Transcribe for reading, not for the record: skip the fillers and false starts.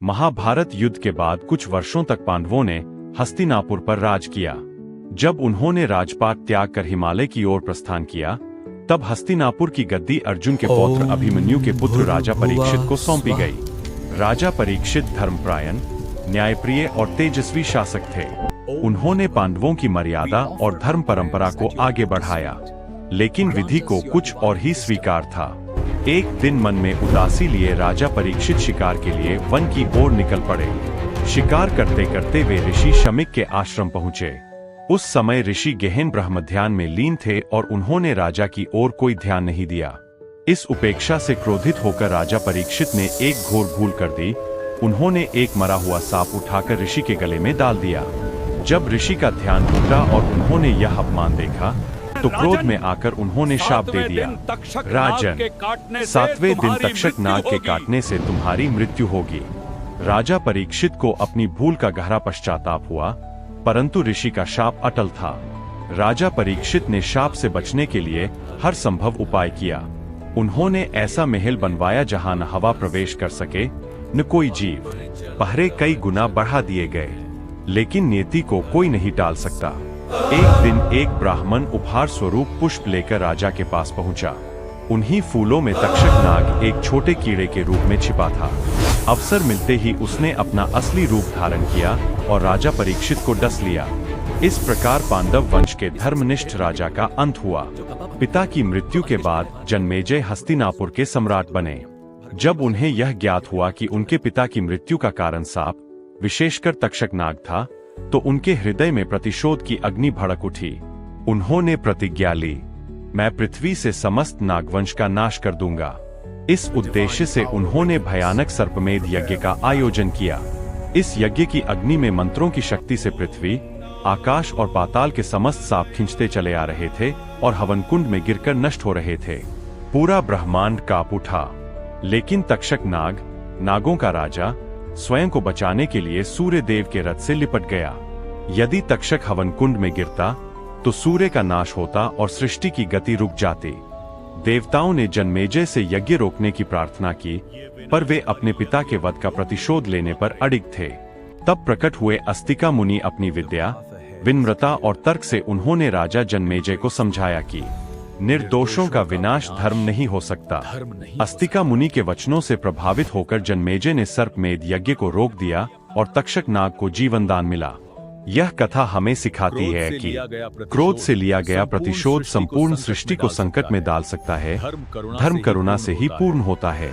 महाभारत युद्ध के बाद कुछ वर्षों तक पांडवों ने हस्तिनापुर पर राज किया। जब उन्होंने राजपाट त्याग कर हिमालय की ओर प्रस्थान किया, तब हस्तिनापुर की गद्दी अर्जुन के पौत्र अभिमन्यु के पुत्र राजा परीक्षित को सौंपी गई। राजा परीक्षित धर्मपरायण, न्यायप्रिय और तेजस्वी शासक थे। उन्होंने पांडवों की मर्यादा और धर्म परंपरा को आगे बढ़ाया, लेकिन विधि को कुछ और ही स्वीकार था। एक दिन मन में उदासी लिए राजा परीक्षित शिकार के लिए वन की ओर निकल पड़े। शिकार करते करते वे ऋषि शमिक के आश्रम पहुँचे। उस समय ऋषि गहन ब्रह्मध्यान में लीन थे और उन्होंने राजा की ओर कोई ध्यान नहीं दिया। इस उपेक्षा से क्रोधित होकर राजा परीक्षित ने एक घोर भूल कर दी। उन्होंने एक मरा हुआ सांप उठाकर ऋषि के गले में डाल दिया। जब ऋषि का ध्यान टूटा और उन्होंने यह अपमान देखा, तो क्रोध में आकर उन्होंने शाप दे दिया, राजन, 7वें दिन तक्षक नाग के काटने से तुम्हारी मृत्यु होगी। राजा परीक्षित को अपनी भूल का गहरा पश्चाताप हुआ, परंतु ऋषि का शाप अटल था। राजा परीक्षित ने शाप से बचने के लिए हर संभव उपाय किया। उन्होंने ऐसा महल बनवाया जहां न हवा प्रवेश कर सके, न कोई जीव। पहरे कई गुना बढ़ा दिए गए, लेकिन नियति को कोई नहीं टाल सकता। एक दिन एक ब्राह्मण उपहार स्वरूप पुष्प लेकर राजा के पास पहुंचा। उन्हीं फूलों में तक्षक नाग एक छोटे कीड़े के रूप में छिपा था। अवसर मिलते ही उसने अपना असली रूप धारण किया और राजा परीक्षित को डस लिया। इस प्रकार पांडव वंश के धर्मनिष्ठ राजा का अंत हुआ। पिता की मृत्यु के बाद जन्मेजय हस्तिनापुर के सम्राट बने। जब उन्हें यह ज्ञात हुआ कि उनके पिता की मृत्यु का कारण सांप, विशेषकर तक्षक नाग था, तो उनके हृदय में प्रतिशोध की अग्नि भड़क उठी। उन्होंने प्रतिज्ञा ली, मैं पृथ्वी से समस्त नागवंश का नाश कर दूंगा। इस उद्देश्य से उन्होंने भयानक सर्पमेध यज्ञ का आयोजन किया। इस यज्ञ की अग्नि में मंत्रों की शक्ति से पृथ्वी, आकाश और पाताल के समस्त सांप खिंचते चले आ रहे थे और हवन कुंड में गिरकर नष्ट हो रहे थे। पूरा ब्रह्मांड कांप उठा, लेकिन तक्षक नाग, नागों का राजा, स्वयं को बचाने के लिए सूर्य देव के रथ से लिपट गया। यदि तक्षक हवन कुंड में गिरता, तो सूर्य का नाश होता और सृष्टि की गति रुक जाती। देवताओं ने जन्मेजय से यज्ञ रोकने की प्रार्थना की, पर वे अपने पिता के वध का प्रतिशोध लेने पर अडिग थे। तब प्रकट हुए अस्तिका मुनि अपनी विद्या, विनम्रता और तर्क से उन्होंने राजा जन्मेजय को समझाया कि निर्दोषों का विनाश धर्म नहीं हो सकता। अस्तिका मुनि के वचनों से प्रभावित होकर जन्मेजय ने सर्पमेध यज्ञ को रोक दिया और तक्षक नाग को जीवन दान मिला। यह कथा हमें सिखाती है कि क्रोध से लिया गया प्रतिशोध संपूर्ण सृष्टि को संकट में डाल सकता है। धर्म करुणा से ही पूर्ण होता है।